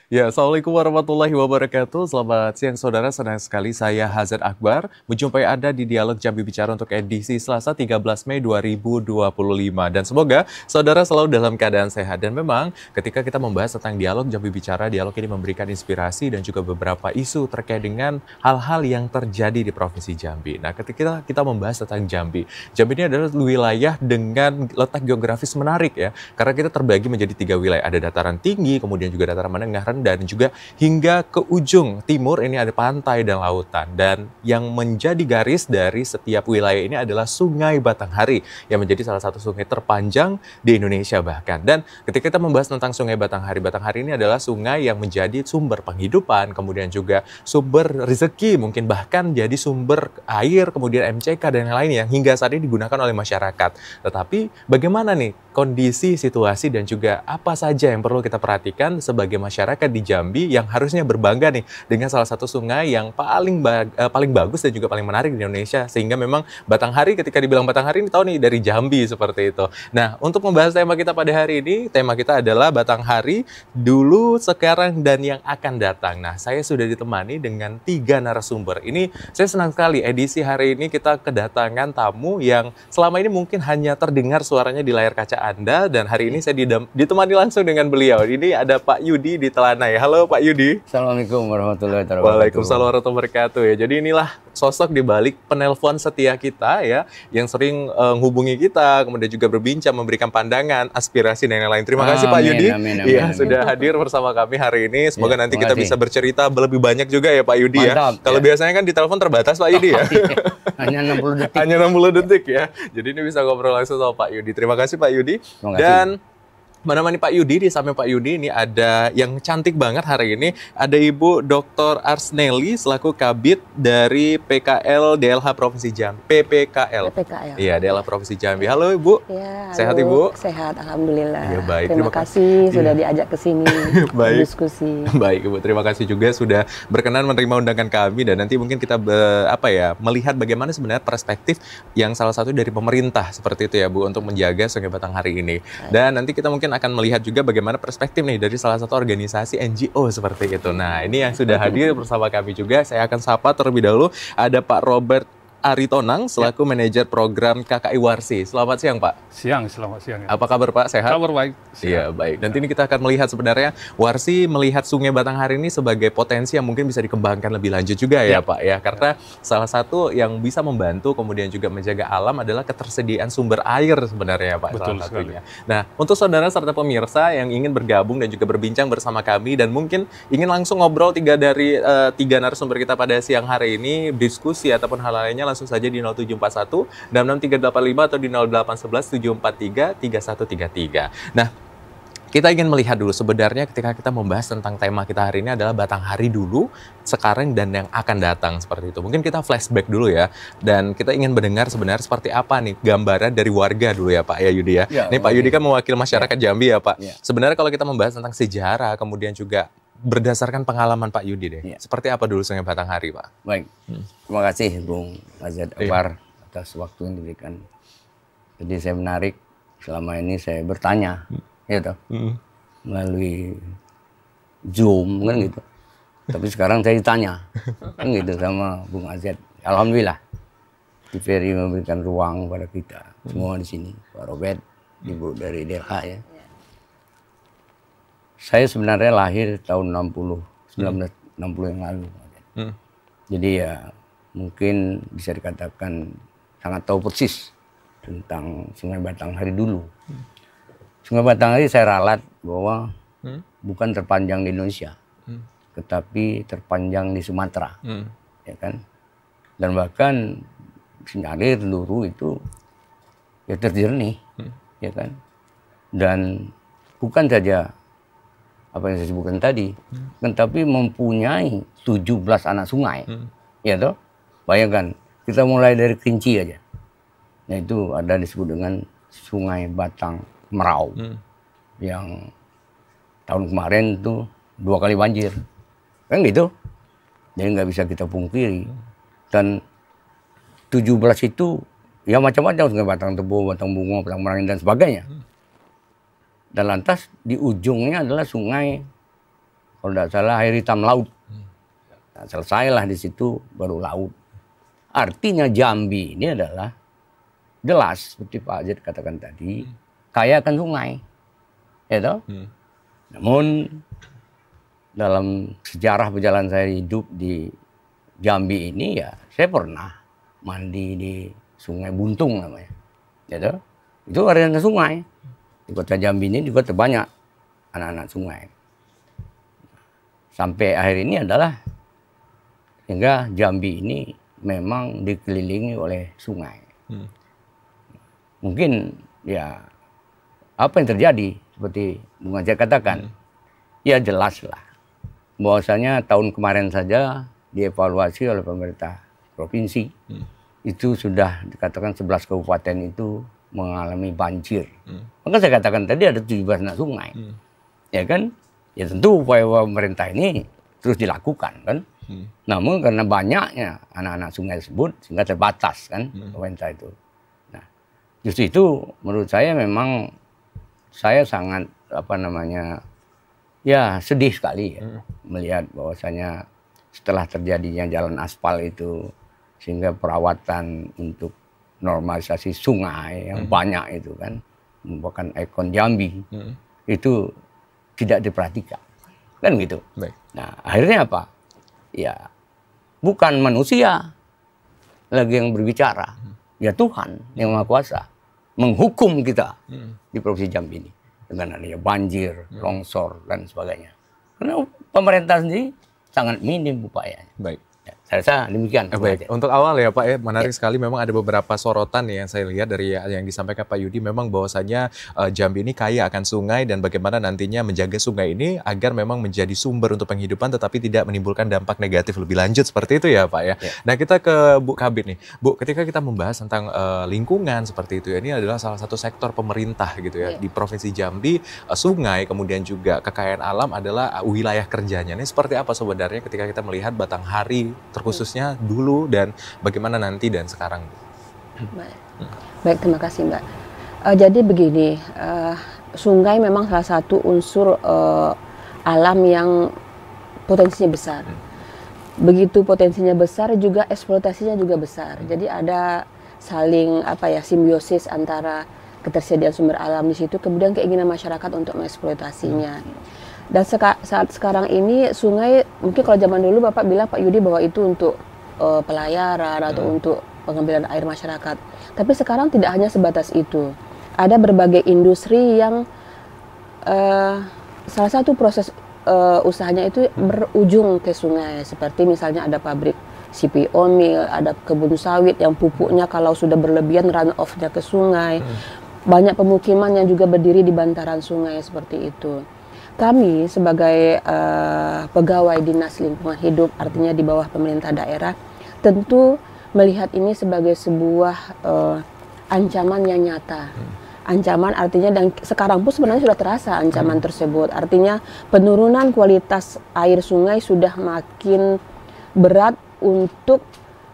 Ya, Assalamualaikum warahmatullahi wabarakatuh. Selamat siang saudara, senang sekali saya Hazard Akbar menjumpai Anda di Dialog Jambi Bicara untuk edisi Selasa 13 Mei 2025. Dan semoga saudara selalu dalam keadaan sehat. Dan memang ketika kita membahas tentang Dialog Jambi Bicara, dialog ini memberikan inspirasi dan juga beberapa isu terkait dengan hal-hal yang terjadi di Provinsi Jambi. Nah, ketika kita membahas tentang Jambi, Jambi ini adalah wilayah dengan letak geografis menarik ya. Karena kita terbagi menjadi 3 wilayah. Ada dataran tinggi, kemudian juga dataran menengah, dan juga hingga ke ujung timur ini ada pantai dan lautan. Dan yang menjadi garis dari setiap wilayah ini adalah Sungai Batanghari yang menjadi salah satu sungai terpanjang di Indonesia bahkan. Dan ketika kita membahas tentang Sungai Batanghari, Batanghari ini adalah sungai yang menjadi sumber penghidupan, kemudian juga sumber rezeki, mungkin bahkan jadi sumber air, kemudian MCK dan lain-lain yang hingga saat ini digunakan oleh masyarakat. Tetapi bagaimana nih kondisi, situasi, dan juga apa saja yang perlu kita perhatikan sebagai masyarakat di Jambi yang harusnya berbangga nih dengan salah satu sungai yang paling bagus dan juga paling menarik di Indonesia, sehingga memang Batanghari, ketika dibilang Batanghari ini tahu nih dari Jambi seperti itu. Nah, untuk membahas tema kita pada hari ini, tema kita adalah Batanghari dulu, sekarang, dan yang akan datang. Nah, saya sudah ditemani dengan 3 narasumber. Ini saya senang sekali edisi hari ini kita kedatangan tamu yang selama ini mungkin hanya terdengar suaranya di layar kaca Anda, dan hari ini saya ditemani langsung dengan beliau. Ini ada Pak Yudi di Telanai. Halo Pak Yudi. Assalamualaikum warahmatullahi wabarakatuh. Waalaikumsalam warahmatullahi wabarakatuh ya. Jadi inilah sosok di balik penelpon setia kita ya, yang sering menghubungi kita, kemudian juga berbincang, memberikan pandangan, aspirasi dan lain-lain. Terima kasih Pak Yudi. Iya, sudah hadir bersama kami hari ini. Semoga nanti kita bisa bercerita lebih banyak juga ya Pak Yudi. Mantap, ya. Kalau biasanya kan di telepon terbatas Pak Yudi ya. Hanya 60 detik. Hanya 60 detik ya. Jadi ini bisa ngobrol langsung sama Pak Yudi. Terima kasih Pak Yudi. Terima kasih. Dan menemani Pak Yudi, di samping Pak Yudi ini ada yang cantik banget hari ini. Ada Ibu Dr. Arsneli selaku Kabid dari PKL DLH Provinsi Jambi. PPKL. PPKL. Iya, DLH Provinsi Jambi. Halo Ibu. Ya, Sehat halo. Ibu? Sehat, alhamdulillah. Ya, baik. Terima kasih sudah diajak ke sini Baik. diskusi. Baik Ibu, terima kasih juga sudah berkenan menerima undangan kami, dan nanti mungkin kita melihat bagaimana sebenarnya perspektif yang salah satu dari pemerintah seperti itu ya Bu, untuk menjaga Sungai Batanghari ini. Dan nanti kita mungkin akan melihat juga bagaimana perspektif nih dari salah satu organisasi NGO seperti itu. Nah, ini yang sudah hadir bersama kami juga. Saya akan sapa terlebih dahulu ada Pak Robert Aritonang selaku manajer program KKI Warsi. Selamat siang Pak. Selamat siang. Ya. Apa kabar Pak? Sehat? Kabar baik. Iya, baik. Nanti ini kita akan melihat sebenarnya Warsi melihat Sungai Batanghari ini sebagai potensi yang mungkin bisa dikembangkan lebih lanjut juga ya Pak ya. Karena salah satu yang bisa membantu kemudian juga menjaga alam adalah ketersediaan sumber air sebenarnya Pak. Betul salah satunya. sekali. Nah, untuk saudara serta pemirsa yang ingin bergabung dan juga berbincang bersama kami dan mungkin ingin langsung ngobrol tiga narasumber kita pada siang hari ini, diskusi ataupun hal lainnya, langsung saja di 0741 66385 atau di 0811 743 3133. Nah, kita ingin melihat dulu sebenarnya ketika kita membahas tentang tema kita hari ini adalah Batanghari dulu, sekarang, dan yang akan datang seperti itu. Mungkin kita flashback dulu ya, dan kita ingin mendengar sebenarnya seperti apa nih gambaran dari warga dulu ya Pak ya Yudi ya. Ya, Ini Pak Yudi kan mewakili masyarakat Jambi ya Pak. Ya. Sebenarnya kalau kita membahas tentang sejarah, kemudian juga berdasarkan pengalaman Pak Yudi deh, seperti apa dulu Sungai Batanghari Pak? Baik. Terima kasih Bung Azad Akbar atas waktu yang diberikan. Jadi saya menarik, selama ini saya bertanya gitu melalui Zoom kan gitu. Tapi sekarang saya ditanya kan gitu sama Bung Azad. Alhamdulillah TVRI memberikan ruang pada kita semua di sini. Pak Robert, Ibu dari DLH ya. Saya sebenarnya lahir tahun 1960 yang lalu. Jadi ya mungkin bisa dikatakan sangat tahu persis tentang Sungai Batanghari dulu. Sungai Batanghari saya ralat bahwa bukan terpanjang di Indonesia, tetapi terpanjang di Sumatera, ya kan. Dan bahkan sinyalir dulu itu ya terjernih, ya kan. Dan bukan saja apa yang saya sebutkan tadi, tetapi mempunyai 17 anak sungai, ya toh. Bayangkan kita mulai dari Kerinci aja, nah itu ada disebut dengan Sungai Batang Merau, yang tahun kemarin itu 2 kali banjir, kan gitu. Jadi nggak bisa kita pungkiri. Dan 17 itu ya macam-macam, Sungai Batang Tebo, Batang Bungo, Batang Merangin dan sebagainya. Dan lantas di ujungnya adalah Sungai kalau tidak salah air hitam laut. Nah, selesailah di situ baru laut. Artinya Jambi ini adalah jelas seperti Pak Ajit katakan tadi, kaya akan sungai. Ya toh? Namun dalam sejarah perjalanan saya hidup di Jambi ini ya saya pernah mandi di Sungai Buntung namanya. Ya toh? Itu artinya sungai. Di kota Jambi ini juga terbanyak anak-anak sungai. Sampai akhir ini adalah sehingga Jambi ini memang dikelilingi oleh sungai. Mungkin ya apa yang terjadi seperti Bung Ajat katakan, ya jelas lah bahwasanya tahun kemarin saja dievaluasi oleh pemerintah provinsi itu sudah dikatakan 11 kabupaten itu mengalami banjir. Maka saya katakan tadi ada 17 anak sungai. Ya kan? Ya tentu upaya pemerintah ini terus dilakukan kan. Namun karena banyaknya anak-anak sungai tersebut sehingga terbatas kan pemerintah itu. Nah, justru itu menurut saya memang saya sangat ya sedih sekali ya melihat bahwasanya setelah terjadinya jalan aspal itu sehingga perawatan untuk normalisasi sungai yang banyak itu kan merupakan ikon Jambi itu tidak diperhatikan kan gitu. Baik. Nah akhirnya apa? Ya bukan manusia lagi yang berbicara, ya Tuhan yang Maha Kuasa menghukum kita di Provinsi Jambi ini dengan adanya banjir, longsor dan sebagainya. Karena pemerintah sendiri sangat minim upayanya. Baik. Saya rasa demikian. Baik, untuk awal ya Pak, menarik sekali memang ada beberapa sorotan yang saya lihat dari yang disampaikan Pak Yudi, memang bahwasanya Jambi ini kaya akan sungai dan bagaimana nantinya menjaga sungai ini agar memang menjadi sumber untuk penghidupan tetapi tidak menimbulkan dampak negatif lebih lanjut seperti itu ya Pak ya. Nah kita ke Bu Kabit nih, Bu, ketika kita membahas tentang lingkungan seperti itu ya, ini adalah salah satu sektor pemerintah gitu ya di Provinsi Jambi, sungai kemudian juga kekayaan alam adalah wilayah kerjanya. Ini seperti apa sebenarnya ketika kita melihat Batanghari terkhususnya dulu dan bagaimana nanti dan sekarang? Baik, terima kasih Mbak. Jadi begini, sungai memang salah satu unsur alam yang potensinya besar. Begitu potensinya besar juga eksploitasinya juga besar. Jadi ada saling simbiosis antara ketersediaan sumber alam di situ, kemudian keinginan masyarakat untuk mengeksploitasinya. Dan saat sekarang ini sungai, mungkin kalau zaman dulu Bapak bilang Pak Yudi bahwa itu untuk pelayaran atau untuk pengambilan air masyarakat. Tapi sekarang tidak hanya sebatas itu. Ada berbagai industri yang salah satu proses usahanya itu berujung ke sungai. Seperti misalnya ada pabrik CPO Mill, ada kebun sawit yang pupuknya kalau sudah berlebihan run off-nya ke sungai. Banyak pemukiman yang juga berdiri di bantaran sungai seperti itu. Kami sebagai pegawai dinas lingkungan hidup, artinya di bawah pemerintah daerah, tentu melihat ini sebagai sebuah ancaman yang nyata. Ancaman artinya, dan sekarang pun sebenarnya sudah terasa ancaman tersebut. Artinya penurunan kualitas air sungai sudah makin berat untuk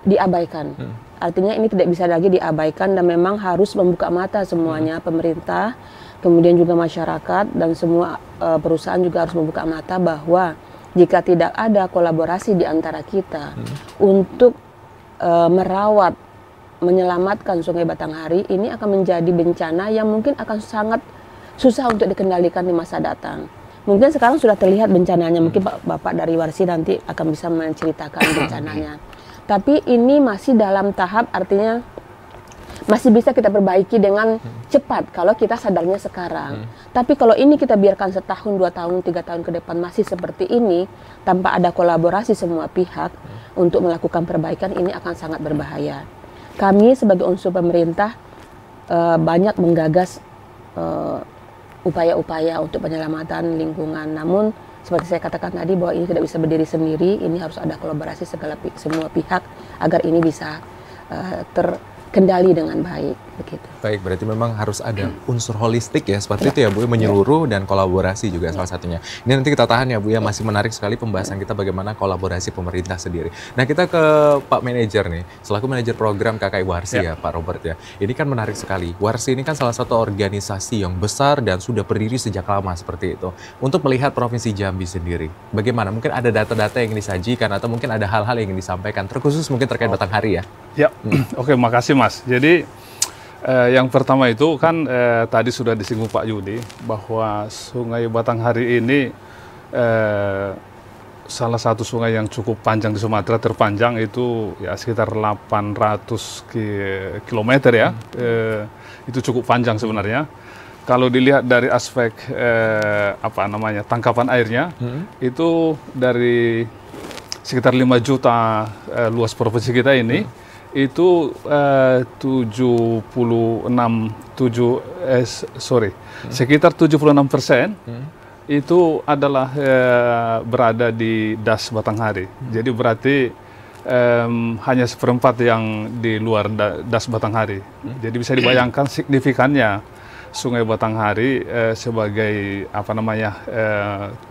diabaikan. Artinya ini tidak bisa lagi diabaikan dan memang harus membuka mata semuanya, pemerintah, kemudian juga masyarakat dan semua perusahaan juga harus membuka mata bahwa jika tidak ada kolaborasi di antara kita untuk merawat, menyelamatkan Sungai Batanghari, ini akan menjadi bencana yang mungkin akan sangat susah untuk dikendalikan di masa datang. Mungkin sekarang sudah terlihat bencananya, mungkin Bapak dari Warsi nanti akan bisa menceritakan bencananya. Tapi ini masih dalam tahap, artinya masih bisa kita perbaiki dengan cepat kalau kita sadarnya sekarang. Tapi kalau ini kita biarkan setahun, 2 tahun, 3 tahun ke depan masih seperti ini, tanpa ada kolaborasi semua pihak untuk melakukan perbaikan, ini akan sangat berbahaya. Kami sebagai unsur pemerintah banyak menggagas upaya-upaya untuk penyelamatan lingkungan. Namun seperti saya katakan tadi bahwa ini tidak bisa berdiri sendiri, ini harus ada kolaborasi semua pihak agar ini bisa terkendali dengan baik. begitu. Baik, berarti memang harus ada unsur holistik ya, seperti itu ya Bu, menyeluruh dan kolaborasi juga salah satunya. Ini nanti kita tahan ya Bu ya, masih menarik sekali pembahasan kita bagaimana kolaborasi pemerintah sendiri. Nah kita ke Pak Manajer nih, selaku manajer program KKI Warsi ya Pak Robert ya. Ini kan menarik sekali, Warsi ini kan salah satu organisasi yang besar dan sudah berdiri sejak lama seperti itu. Untuk melihat Provinsi Jambi sendiri, bagaimana? Mungkin ada data-data yang disajikan atau mungkin ada hal-hal yang ingin disampaikan, terkhusus mungkin terkait Batanghari ya? Ya, oke, makasih Mas. Jadi yang pertama itu kan tadi sudah disinggung Pak Yudi bahwa Sungai Batanghari ini salah satu sungai yang cukup panjang di Sumatera, terpanjang itu ya sekitar 800 kilometer ya. Itu cukup panjang sebenarnya. Kalau dilihat dari aspek tangkapan airnya, itu dari sekitar 5 juta luas provinsi kita ini. Itu sekitar 76% itu adalah berada di Das Batanghari. Jadi berarti hanya seperempat yang di luar Das Batanghari. Jadi bisa dibayangkan signifikannya Sungai Batanghari sebagai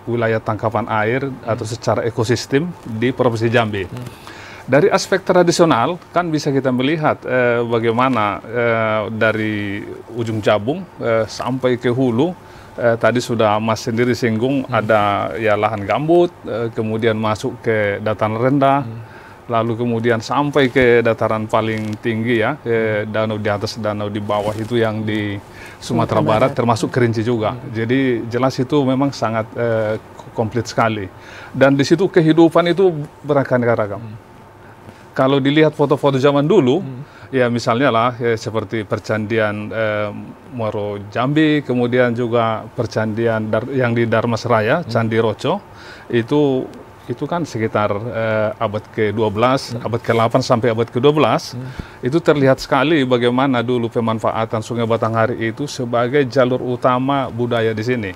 wilayah tangkapan air atau secara ekosistem di Provinsi Jambi. Dari aspek tradisional kan bisa kita melihat bagaimana dari ujung Jabung sampai ke hulu, tadi sudah Mas sendiri singgung ada ya lahan gambut, kemudian masuk ke dataran rendah, lalu kemudian sampai ke dataran paling tinggi ya, danau di atas, danau di bawah itu yang di Sumatera Barat termasuk Kerinci juga. Jadi jelas itu memang sangat komplit sekali. Dan di situ kehidupan itu beraneka ragam. Kalau dilihat foto-foto zaman dulu, ya misalnya lah seperti percandian Muaro Jambi, kemudian juga percandian yang di Dharmasraya, Candi Roco, itu kan sekitar abad ke-12, abad ke-8 sampai abad ke-12, itu terlihat sekali bagaimana dulu pemanfaatan Sungai Batanghari itu sebagai jalur utama budaya di sini.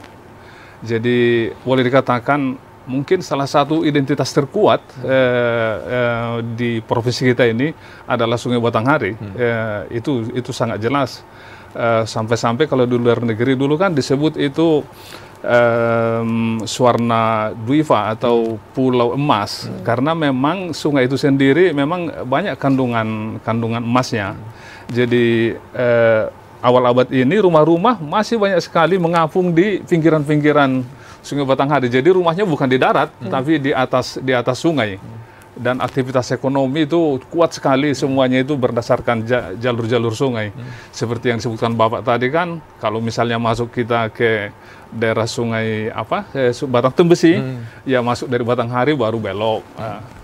Jadi boleh dikatakan mungkin salah satu identitas terkuat di provinsi kita ini adalah Sungai Batanghari. Itu sangat jelas. Sampai-sampai kalau di luar negeri dulu kan disebut itu Swarna Dwipa atau Pulau Emas, karena memang sungai itu sendiri memang banyak kandungan emasnya. Jadi awal abad ini rumah-rumah masih banyak sekali mengapung di pinggiran-pinggiran Sungai Batanghari. Jadi rumahnya bukan di darat, tapi di atas sungai. Dan aktivitas ekonomi itu kuat sekali, semuanya itu berdasarkan jalur-jalur sungai. Seperti yang disebutkan Bapak tadi kan, kalau misalnya masuk kita ke daerah sungai Batang Tembesi, ya masuk dari Batanghari baru belok.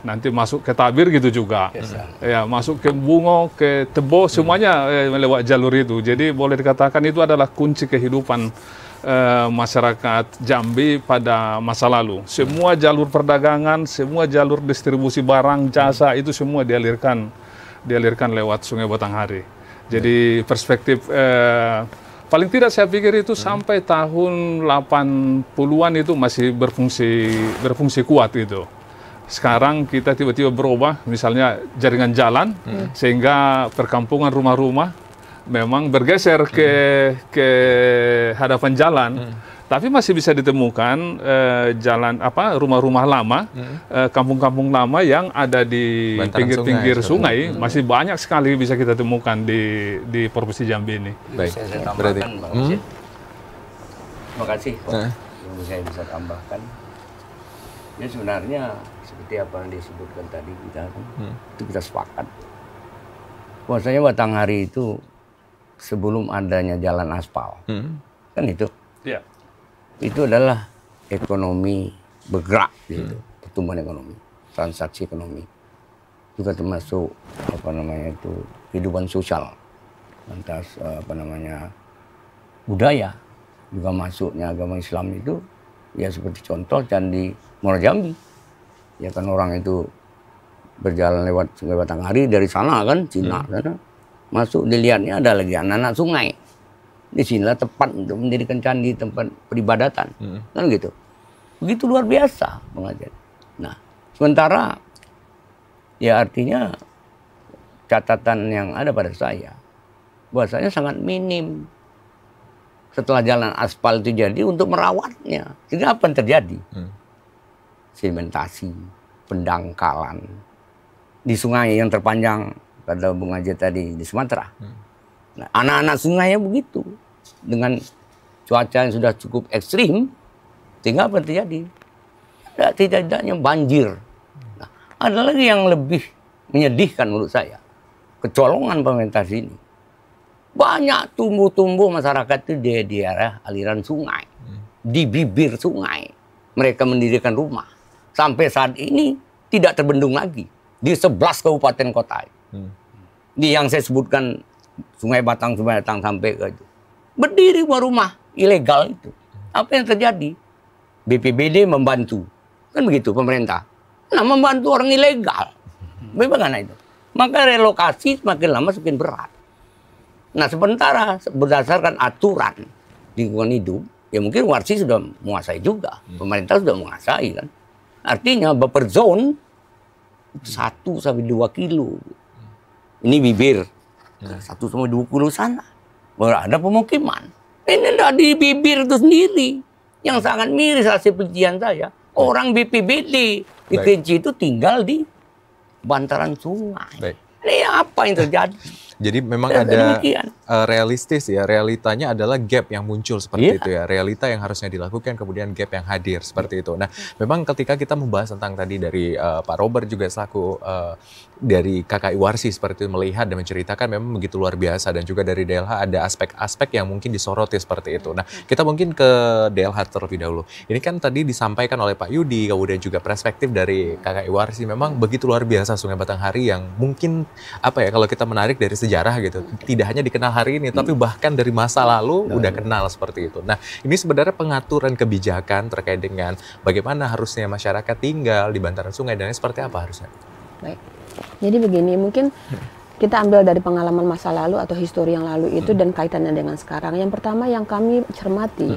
Nanti masuk ke Tabir gitu juga. Ya, masuk ke Bungo, ke Tebo, semuanya melewat jalur itu. Jadi boleh dikatakan itu adalah kunci kehidupan masyarakat Jambi pada masa lalu. Semua jalur perdagangan, semua jalur distribusi barang, jasa itu semua dialirkan lewat Sungai Batanghari. Jadi perspektif paling tidak saya pikir itu sampai tahun 80-an itu masih berfungsi kuat gitu. Sekarang kita tiba-tiba berubah, misalnya jaringan jalan, sehingga perkampungan rumah-rumah memang bergeser ke hadapan jalan, tapi masih bisa ditemukan jalan rumah-rumah lama, kampung-kampung lama yang ada di pinggir-pinggir sungai, masih banyak sekali bisa kita temukan di Provinsi Jambi ini. Baik, saya tambahkan, Bang Rashid. Terima kasih yang saya bisa tambahkan. Ya sebenarnya seperti apa yang disebutkan tadi itu kita sepakat. Bahwasanya Batanghari itu sebelum adanya jalan aspal, kan itu, itu adalah ekonomi bergerak, gitu, pertumbuhan ekonomi, transaksi ekonomi, juga termasuk kehidupan sosial, lantas budaya, juga masuknya agama Islam itu, ya seperti contoh Candi Muaro Jambi, ya kan orang itu berjalan lewat Sungai Batanghari dari sana kan, Cina sana. Masuk dilihatnya ada lagi anak-anak sungai. Di sinilah tepat untuk mendirikan candi, tempat peribadatan. Kan gitu. Begitu luar biasa pengajian. Nah, sementara ya artinya catatan yang ada pada saya, bahwasanya sangat minim. Setelah jalan aspal itu jadi untuk merawatnya, sehingga apa yang terjadi? Sedimentasi, pendangkalan di sungai yang terpanjang kata Bung Ajit tadi di Sumatera. Nah, anak-anak sungainya begitu dengan cuaca yang sudah cukup ekstrim, sehingga apa yang terjadi? Tidak-tidaknya banjir. Nah, ada lagi yang lebih menyedihkan menurut saya, kecolongan pemerintah sini. Banyak tumbuh-tumbuh masyarakat itu di daerah aliran sungai, di bibir sungai. Mereka mendirikan rumah. Sampai saat ini tidak terbendung lagi di 11 kabupaten kota. Di yang saya sebutkan Sungai Batang sampai ke itu. Berdiri rumah ilegal itu. Apa yang terjadi? BPBD membantu. Kan begitu pemerintah. Nah, membantu orang ilegal. Bagaimana itu? Maka relokasi semakin lama semakin berat. Nah, sementara berdasarkan aturan lingkungan hidup, ya mungkin Warsi sudah menguasai juga. Pemerintah sudah menguasai kan. Artinya buffer zone 1 sampai 2 kilo. Ini bibir. 1 sampai 2 kilo sana. Baru ada pemukiman. Ini tidak di bibir itu sendiri. Yang sangat miris hasil penelitian saya. Orang BPBD di Kerinci itu tinggal di bantaran sungai. Ini apa yang terjadi? Jadi memang ada realistis ya, realitanya adalah gap yang muncul seperti itu ya, realita yang harusnya dilakukan kemudian gap yang hadir seperti itu. Nah, memang ketika kita membahas tentang tadi dari Pak Robert juga selaku dari KKI Warsi seperti itu melihat dan menceritakan memang begitu luar biasa dan juga dari DLH ada aspek-aspek yang mungkin disoroti seperti itu. Nah, kita mungkin ke DLH terlebih dahulu. Ini kan tadi disampaikan oleh Pak Yudi, kemudian juga perspektif dari KKI Warsi memang begitu luar biasa Sungai Batanghari yang mungkin apa ya kalau kita menarik dari sejarah gitu, tidak hanya dikenal hari ini, tapi bahkan dari masa lalu udah kenal seperti itu. Nah, ini sebenarnya pengaturan kebijakan terkait dengan bagaimana harusnya masyarakat tinggal di bantaran sungai dan seperti apa harusnya. Baik, jadi begini, mungkin kita ambil dari pengalaman masa lalu atau histori yang lalu itu dan kaitannya dengan sekarang. Yang pertama yang kami cermati,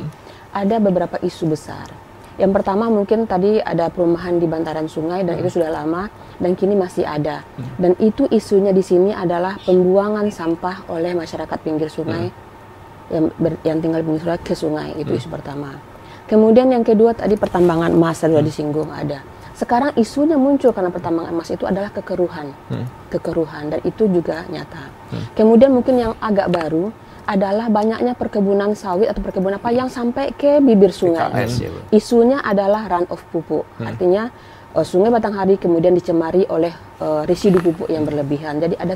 ada beberapa isu besar. Yang pertama mungkin tadi ada perumahan di bantaran sungai dan itu sudah lama dan kini masih ada. Dan itu isunya di sini adalah pembuangan sampah oleh masyarakat pinggir sungai yang tinggal di pinggir sungai ke sungai, itu isu pertama. Kemudian yang kedua tadi pertambangan emas sudah disinggung ada. Sekarang isunya muncul karena pertambangan emas itu adalah kekeruhan. Kekeruhan dan itu juga nyata. Kemudian mungkin yang agak baru adalah banyaknya perkebunan sawit atau perkebunan apa yang sampai ke bibir sungai. Isunya adalah run off pupuk. Artinya Sungai Batanghari kemudian dicemari oleh residu pupuk yang berlebihan. Jadi ada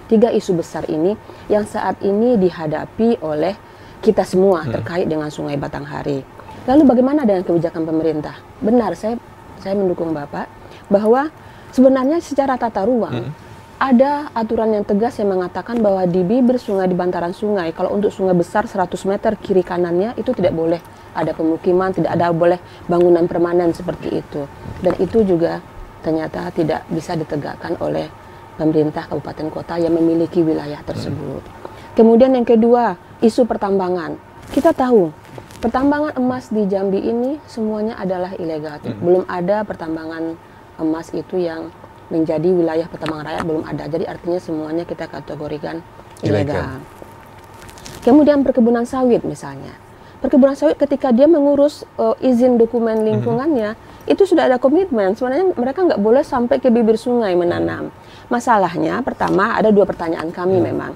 tiga isu besar ini yang saat ini dihadapi oleh kita semua terkait dengan Sungai Batanghari. Lalu bagaimana dengan kebijakan pemerintah? Benar, saya mendukung Bapak bahwa sebenarnya secara tata ruang ada aturan yang tegas yang mengatakan bahwa di bibir sungai, di bantaran sungai, kalau untuk sungai besar 100 meter kiri kanannya itu tidak boleh ada pemukiman, tidak ada boleh bangunan permanen seperti itu. Dan itu juga ternyata tidak bisa ditegakkan oleh pemerintah kabupaten kota yang memiliki wilayah tersebut. Kemudian yang kedua, isu pertambangan. Kita tahu pertambangan emas di Jambi ini semuanya adalah ilegal. Belum ada pertambangan emas itu yang menjadi wilayah pertambangan rakyat, belum ada. Jadi artinya semuanya kita kategorikan ilegal. Kemudian perkebunan sawit misalnya. Perkebunan sawit ketika dia mengurus izin dokumen lingkungannya, itu sudah ada komitmen. Sebenarnya mereka nggak boleh sampai ke bibir sungai menanam. Masalahnya pertama ada dua pertanyaan kami memang.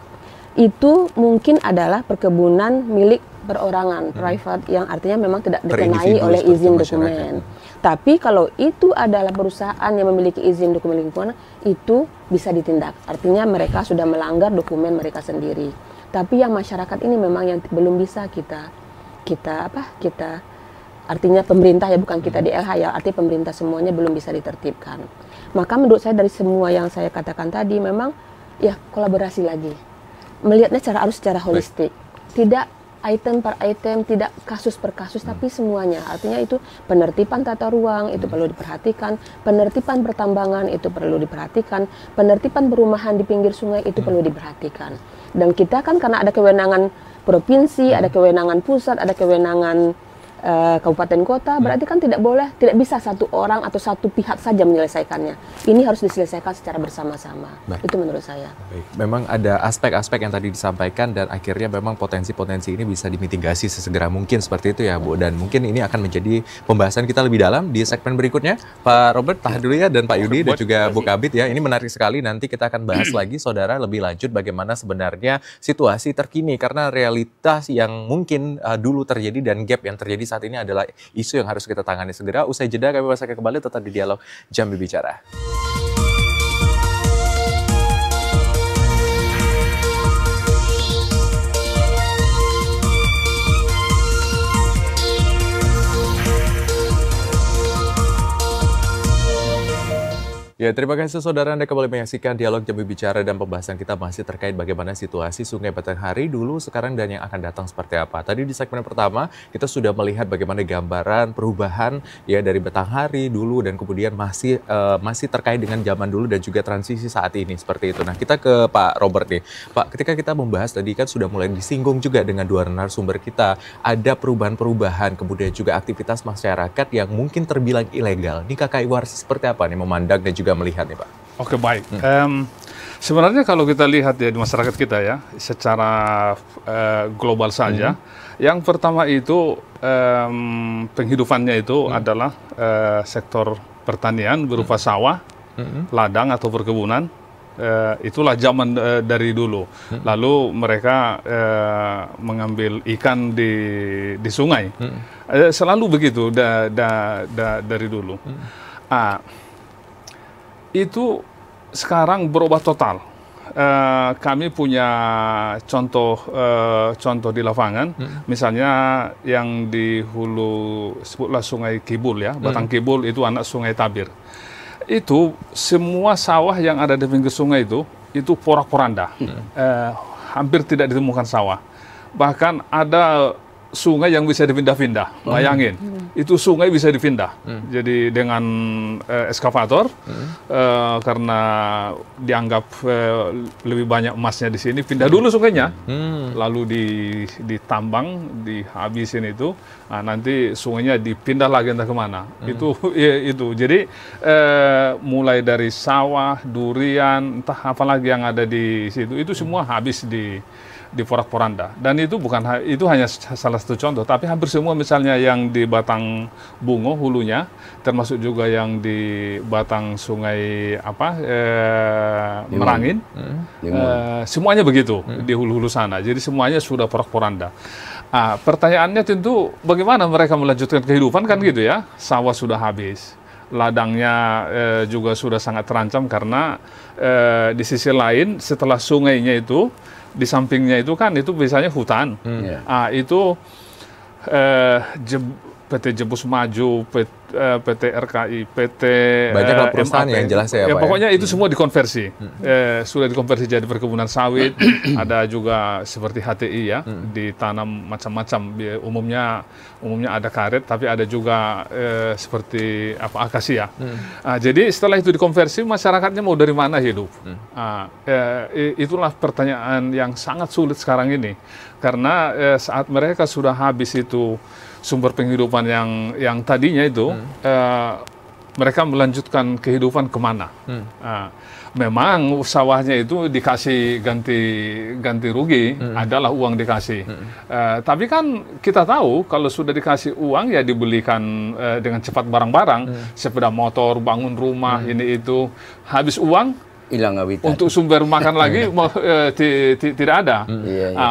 Itu mungkin adalah perkebunan milik perorangan, private, yang artinya memang tidak dikenai oleh izin dokumen. Tapi kalau itu adalah perusahaan yang memiliki izin dokumen lingkungan, itu bisa ditindak. Artinya mereka sudah melanggar dokumen mereka sendiri. Tapi yang masyarakat ini memang yang belum bisa kita artinya pemerintah ya, bukan kita di LH ya, artinya pemerintah semuanya belum bisa ditertibkan. Maka menurut saya dari semua yang saya katakan tadi memang ya kolaborasi lagi. Melihatnya secara holistik. Tidak item per item, tidak kasus per kasus, tapi semuanya. Artinya itu penertiban tata ruang itu perlu diperhatikan, penertiban pertambangan itu perlu diperhatikan, penertiban perumahan di pinggir sungai itu perlu diperhatikan. Dan kita kan karena ada kewenangan provinsi, ada kewenangan pusat, ada kewenangan kabupaten kota, berarti kan tidak bisa satu orang atau satu pihak saja menyelesaikannya. Ini harus diselesaikan secara bersama-sama. Itu menurut saya. Baik. Memang ada aspek-aspek yang tadi disampaikan dan akhirnya memang potensi-potensi ini bisa dimitigasi sesegera mungkin seperti itu ya Bu. Dan mungkin ini akan menjadi pembahasan kita lebih dalam di segmen berikutnya. Pak Robert, tahan dulu ya, dan Pak Yudi dan juga Bu Kabit ya. Ini menarik sekali, nanti kita akan bahas lagi Saudara lebih lanjut bagaimana sebenarnya situasi terkini karena realitas yang mungkin dulu terjadi dan gap yang terjadi saat ini adalah isu yang harus kita tangani segera. Usai jeda kami akan kembali tetap di Dialog Jambi Bicara. Ya, terima kasih Saudara, Anda kembali menyaksikan Dialog Jambi Bicara dan pembahasan kita masih terkait bagaimana situasi Sungai Batanghari dulu, sekarang, dan yang akan datang seperti apa. Tadi di segmen pertama kita sudah melihat bagaimana gambaran perubahan ya dari Batanghari dulu dan kemudian masih terkait dengan zaman dulu dan juga transisi saat ini seperti itu. Nah, kita ke Pak Robert nih. Pak, ketika kita membahas tadi kan sudah mulai disinggung juga dengan dua narasumber kita, ada perubahan-perubahan kemudian juga aktivitas masyarakat yang mungkin terbilang ilegal. Ini KKI Warsi seperti apa nih memandang dan juga melihat nih Pak? Oke, baik. Sebenarnya kalau kita lihat ya di masyarakat kita ya, secara global saja, yang pertama itu penghidupannya itu adalah sektor pertanian berupa sawah, ladang atau perkebunan. Itulah zaman dari dulu. Lalu mereka mengambil ikan di sungai. Selalu begitu dari dulu. Itu sekarang berubah total. Kami punya contoh di lapangan, misalnya yang di hulu, sebutlah Sungai Kibul ya, Batang Kibul itu anak Sungai Tabir. Itu semua sawah yang ada di pinggir sungai itu porak-poranda, hampir tidak ditemukan sawah. Bahkan ada sungai yang bisa dipindah-pindah, bayangin. Itu sungai bisa dipindah. Jadi dengan eskavator, karena dianggap lebih banyak emasnya di sini, pindah dulu sungainya, lalu ditambang, dihabisin itu, nah, nanti sungainya dipindah lagi entah kemana. Itu. Jadi mulai dari sawah, durian, entah apa lagi yang ada di situ, itu semua habis di porak-poranda. Dan itu itu hanya salah satu contoh, tapi hampir semua misalnya yang di Batang Bungo hulunya, termasuk juga yang di Batang Sungai Merangin, semuanya begitu di hulu-hulu sana. Jadi semuanya sudah porak-poranda. Pertanyaannya tentu bagaimana mereka melanjutkan kehidupan kan gitu ya? Sawah sudah habis, ladangnya juga sudah sangat terancam karena di sisi lain setelah sungainya itu, di sampingnya itu kan itu biasanya hutan. Itu PT Jebus Maju, PT RKI, PT banyak perusahaan yang jelas ya Pak. Pokoknya itu semua dikonversi. Sudah dikonversi jadi perkebunan sawit. Ada juga seperti HTI ya, ditanam macam-macam. Umumnya ada karet, tapi ada juga seperti akasia. Jadi setelah itu dikonversi, masyarakatnya mau dari mana hidup? Itulah pertanyaan yang sangat sulit sekarang ini. Karena saat mereka sudah habis itu sumber penghidupan yang tadinya itu, mereka melanjutkan kehidupan kemana? Memang sawahnya itu dikasih ganti rugi, adalah uang dikasih. Tapi kan kita tahu kalau sudah dikasih uang ya dibelikan dengan cepat barang-barang, sepeda motor, bangun rumah, ini itu. Habis uang, hilang habitat. Untuk sumber makan lagi tidak ada.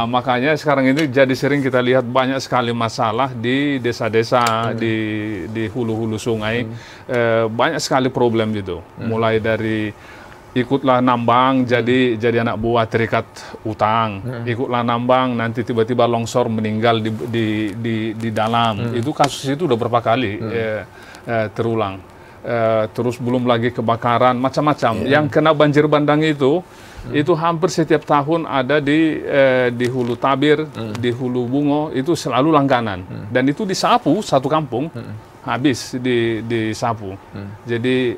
Makanya sekarang ini jadi sering kita lihat banyak sekali masalah di desa-desa, di hulu-hulu sungai. Banyak sekali problem gitu. Mulai dari ikutlah nambang, jadi anak buah terikat utang. Ikutlah nambang, nanti tiba-tiba longsor meninggal di dalam. Itu kasus itu udah berapa kali terulang. Terus belum lagi kebakaran, macam-macam. Yang kena banjir bandang itu hampir setiap tahun ada di Hulu Tabir, di Hulu Bungo, itu selalu langganan. Dan itu disapu satu kampung, habis disapu. Jadi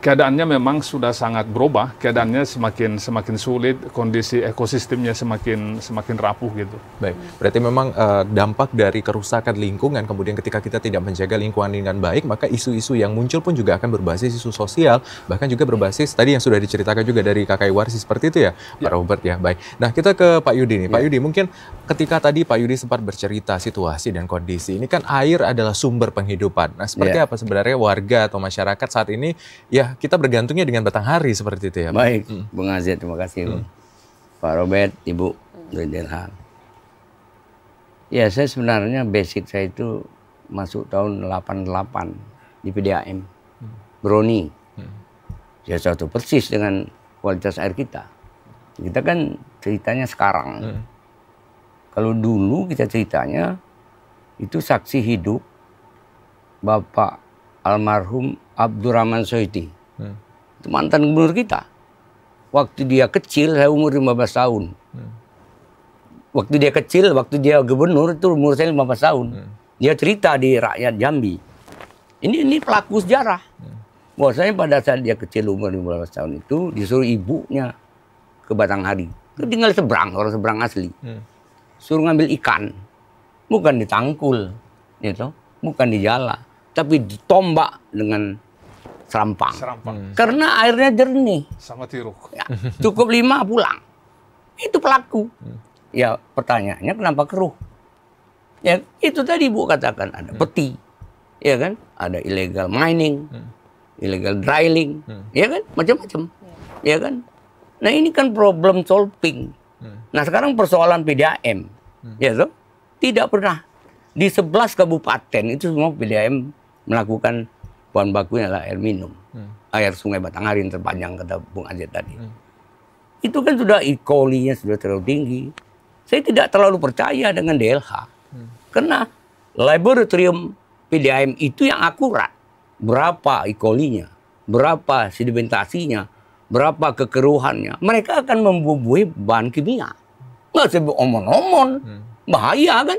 keadaannya memang sudah sangat berubah, keadaannya semakin sulit, kondisi ekosistemnya semakin rapuh gitu. Baik, berarti memang dampak dari kerusakan lingkungan, kemudian ketika kita tidak menjaga lingkungan dengan baik, maka isu-isu yang muncul pun juga akan berbasis isu sosial, bahkan juga berbasis tadi yang sudah diceritakan juga dari Kakak Warsi seperti itu ya, Pak Robert ya. Baik, nah kita ke Pak Yudi nih. Pak Yudi, mungkin ketika tadi Pak Yudi sempat bercerita situasi dan kondisi, ini kan air adalah sumber penghidupan. Nah, seperti apa sebenarnya warga atau masyarakat saat ini ya kita bergantungnya dengan Batanghari seperti itu ya, Pak? Baik, Bung Azet, terima kasih. Pak Robert, Ibu dari Delha. Ya, saya sebenarnya basic saya itu masuk tahun 88 di PDAM. Broni. Ya, satu persis dengan kualitas air kita. Kita kan ceritanya sekarang. Kalau dulu kita ceritanya, itu saksi hidup Bapak almarhum Abdurrahman Soiti. Itu mantan gubernur kita. Waktu dia kecil, saya umur 15 tahun. Waktu dia kecil, waktu dia gubernur, itu umur saya 15 tahun. Dia cerita di rakyat Jambi. Ini pelaku sejarah. Bahwasanya pada saat dia kecil umur 15 tahun itu, disuruh ibunya ke Batanghari. Itu tinggal seberang, orang seberang asli. Suruh ngambil ikan. Bukan ditangkul, gitu. Bukan dijala. Tapi ditombak dengan serampang. Karena airnya jernih. Sama tiruk. Ya, cukup 5 pulang. Itu pelaku. Ya, pertanyaannya kenapa keruh? Ya, itu tadi Bu katakan ada peti. Ya kan? Ada illegal mining, illegal drilling, ya kan? Macam-macam. Ya kan? Nah, ini kan problem solving. Nah, sekarang persoalan PDAM. Ya toh? Tidak pernah di 11 kabupaten itu semua PDAM melakukan bahan bakunya adalah air minum. Air Sungai Batanghari yang terpanjang kata Bung Azet tadi. Itu kan sudah E. coli-nya sudah terlalu tinggi. Saya tidak terlalu percaya dengan DLH. Karena laboratorium PDAM itu yang akurat. Berapa E. coli-nya, berapa sedimentasinya, berapa kekeruhannya. Mereka akan membubuhi bahan kimia. Nggak usah omon-omon. Bahaya kan?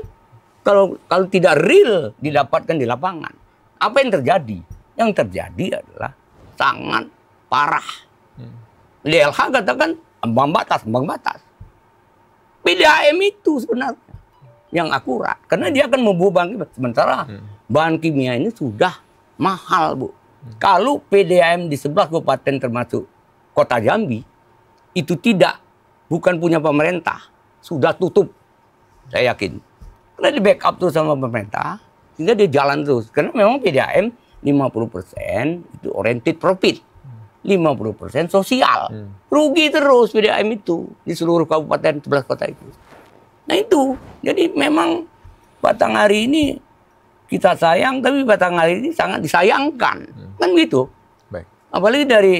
Kalau tidak real didapatkan di lapangan. Apa yang terjadi? Yang terjadi adalah sangat parah. DLH katakan ambang batas. PDAM itu sebenarnya yang akurat. Karena dia akan membawa bahan kimia. Sementara bahan kimia ini sudah mahal, Bu. Kalau PDAM di 11 kabupaten termasuk Kota Jambi, itu bukan punya pemerintah. Sudah tutup, saya yakin. Karena di backup tuh sama pemerintah, sehingga dia jalan terus. Karena memang PDAM 50% itu oriented profit. 50% sosial. Rugi terus PDAM itu di seluruh kabupaten 11 kota itu. Nah itu, jadi memang Batanghari ini kita sayang, tapi Batanghari ini sangat disayangkan. Kan gitu. Baik. Apalagi dari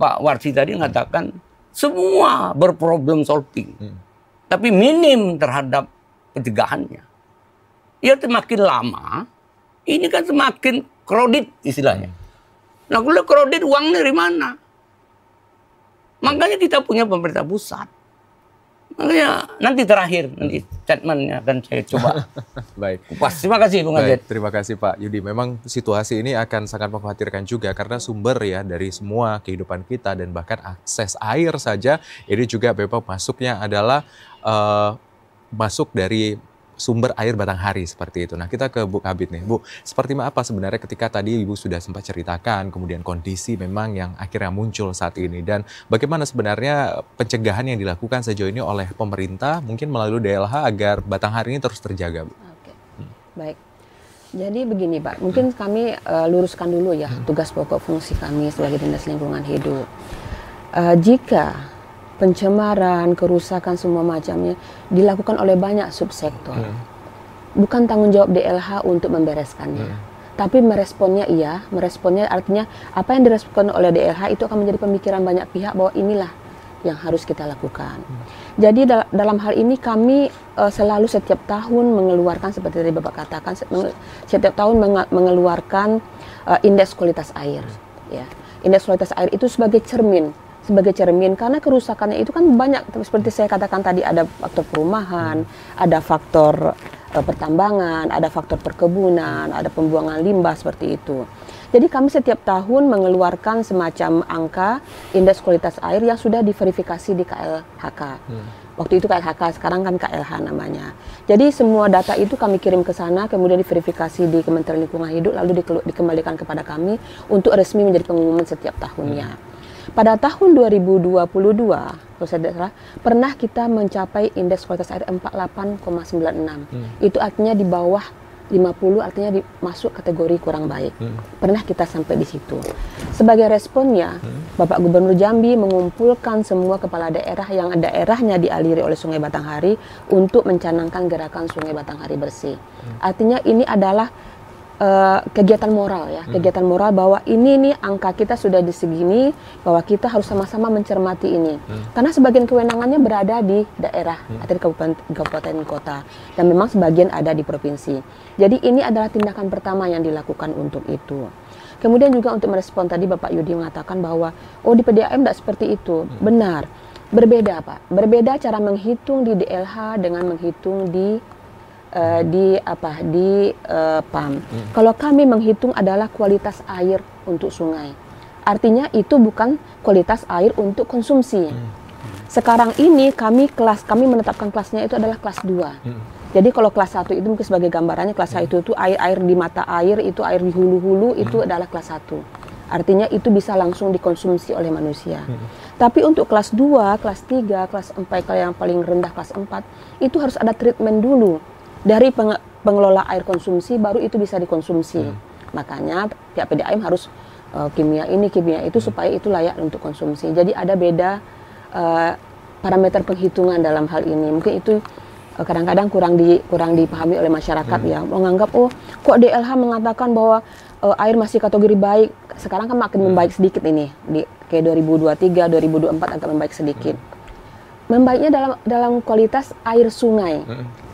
Pak Warsi tadi mengatakan semua berproblem solving. Tapi minim terhadap pencegahannya. Ya semakin lama, ini kan semakin kredit istilahnya. Nah kalau kredit uang dari mana? Makanya kita punya pemerintah pusat. Makanya nanti terakhir, nanti statementnya akan saya coba. Baik. Kupas. Terima kasih Bung Azet. Terima kasih Pak Yudi. Memang situasi ini akan sangat mengkhawatirkan juga karena sumber ya dari semua kehidupan kita dan bahkan akses air saja ini juga memang masuknya adalah masuk dari sumber air Batanghari seperti itu. Nah kita ke Bu Kabid nih. Bu, seperti apa sebenarnya ketika tadi Ibu sudah sempat ceritakan kemudian kondisi memang yang akhirnya muncul saat ini dan bagaimana sebenarnya pencegahan yang dilakukan sejauh ini oleh pemerintah mungkin melalui DLH agar Batanghari ini terus terjaga, Bu? Oke. Baik. Jadi begini Pak, mungkin kami luruskan dulu ya tugas pokok fungsi kami sebagai Dinas Lingkungan Hidup. Jika pencemaran, kerusakan semua macamnya dilakukan oleh banyak subsektor. Bukan tanggung jawab DLH untuk membereskannya. Tapi meresponnya iya, meresponnya artinya apa yang direspon oleh DLH itu akan menjadi pemikiran banyak pihak bahwa inilah yang harus kita lakukan. Jadi dalam hal ini kami selalu setiap tahun mengeluarkan seperti tadi Bapak katakan, setiap tahun mengeluarkan indeks kualitas air. Ya. Indeks kualitas air itu sebagai cermin karena kerusakannya itu kan banyak seperti saya katakan tadi ada faktor perumahan, ada faktor pertambangan, ada faktor perkebunan, ada pembuangan limbah seperti itu. Jadi kami setiap tahun mengeluarkan semacam angka indeks kualitas air yang sudah diverifikasi di KLHK. Waktu itu KLHK, sekarang kan KLH namanya. Jadi semua data itu kami kirim ke sana, kemudian diverifikasi di Kementerian Lingkungan Hidup, lalu dikembalikan kepada kami untuk resmi menjadi pengumuman setiap tahunnya. Pada tahun 2022, kalau saya tidak salah, pernah kita mencapai indeks kualitas air 48,96. Itu artinya di bawah 50, artinya masuk kategori kurang baik. Pernah kita sampai di situ. Sebagai responnya, Bapak Gubernur Jambi mengumpulkan semua kepala daerah yang daerahnya dialiri oleh Sungai Batanghari untuk mencanangkan gerakan Sungai Batanghari bersih. Artinya ini adalah kegiatan moral ya, kegiatan moral bahwa ini nih angka kita sudah di segini, bahwa kita harus sama-sama mencermati ini. Karena sebagian kewenangannya berada di daerah atau di kabupaten kota, dan memang sebagian ada di provinsi. Jadi ini adalah tindakan pertama yang dilakukan untuk itu. Kemudian juga untuk merespon tadi Bapak Yudi mengatakan bahwa di PDAM tidak seperti itu. Benar, berbeda Pak. Berbeda cara menghitung di DLH dengan menghitung di PAM. Kalau kami menghitung adalah kualitas air untuk sungai. Artinya itu bukan kualitas air untuk konsumsi. Sekarang ini kami menetapkan kelasnya itu adalah kelas 2. Jadi kalau kelas 1 itu mungkin sebagai gambarannya, kelas 1 itu air di mata air, itu air di hulu-hulu, itu adalah kelas 1. Artinya itu bisa langsung dikonsumsi oleh manusia. Tapi untuk kelas 2, kelas 3, kelas 4, kalau yang paling rendah kelas 4, itu harus ada treatment dulu. Dari pengelola air konsumsi baru itu bisa dikonsumsi. Makanya pihak PDAM harus kimia ini, kimia itu supaya itu layak untuk konsumsi. Jadi ada beda parameter penghitungan dalam hal ini. Mungkin itu kadang-kadang kurang dipahami oleh masyarakat ya. Menganggap kok DLH mengatakan bahwa air masih kategori baik. Sekarang kan makin membaik sedikit ini. Kayak 2023, 2024 agak membaik sedikit. Membaiknya dalam kualitas air sungai,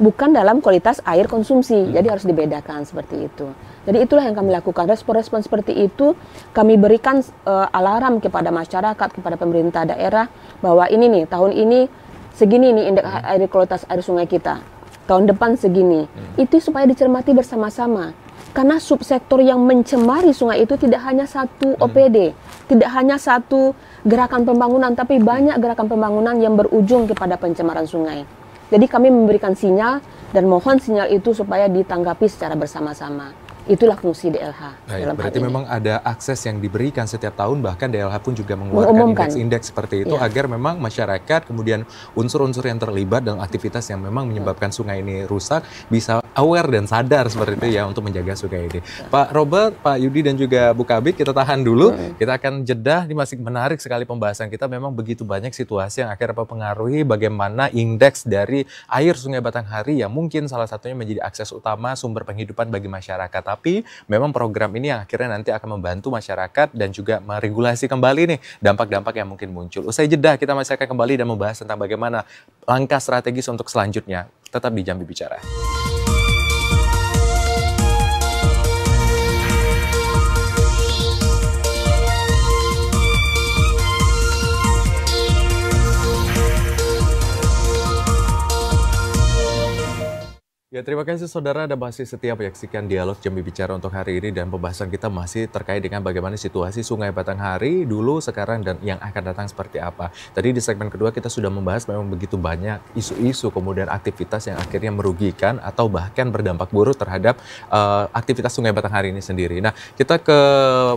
bukan dalam kualitas air konsumsi. Jadi harus dibedakan seperti itu. Jadi itulah yang kami lakukan. Respon-respon seperti itu kami berikan alarm kepada masyarakat, kepada pemerintah daerah bahwa ini nih tahun ini segini nih indeks air kualitas air sungai kita. Tahun depan segini. Itu supaya dicermati bersama-sama. Karena subsektor yang mencemari sungai itu tidak hanya satu OPD, tidak hanya satu gerakan pembangunan, tapi banyak gerakan pembangunan yang berujung kepada pencemaran sungai. Jadi kami memberikan sinyal dan mohon sinyal itu supaya ditanggapi secara bersama-sama. Itulah fungsi DLH. Baik, berarti memang ada akses yang diberikan setiap tahun, bahkan DLH pun juga mengeluarkan indeks-indeks seperti itu agar memang masyarakat, kemudian unsur-unsur yang terlibat dalam aktivitas yang memang menyebabkan sungai ini rusak bisa aware dan sadar seperti itu ya untuk menjaga sungai ini. Pak Robert, Pak Yudi dan juga Bu Kabid, kita tahan dulu. Kita akan jeda. Ini masih menarik sekali pembahasan kita. Memang begitu banyak situasi yang akhirnya mempengaruhi bagaimana indeks dari air Sungai Batanghari yang mungkin salah satunya menjadi akses utama sumber penghidupan bagi masyarakat. Tapi memang program ini yang akhirnya nanti akan membantu masyarakat dan juga meregulasi kembali nih dampak-dampak yang mungkin muncul. Usai jeda kita masih akan kembali dan membahas tentang bagaimana langkah strategis untuk selanjutnya. Tetap di Jambi Bicara. Ya, terima kasih saudara Anda masih setia menyaksikan Dialog Jambi Bicara untuk hari ini, dan pembahasan kita masih terkait dengan bagaimana situasi Sungai Batanghari dulu, sekarang, dan yang akan datang seperti apa. Tadi di segmen kedua kita sudah membahas memang begitu banyak isu-isu kemudian aktivitas yang akhirnya merugikan atau bahkan berdampak buruk terhadap aktivitas Sungai Batanghari ini sendiri. Nah, kita ke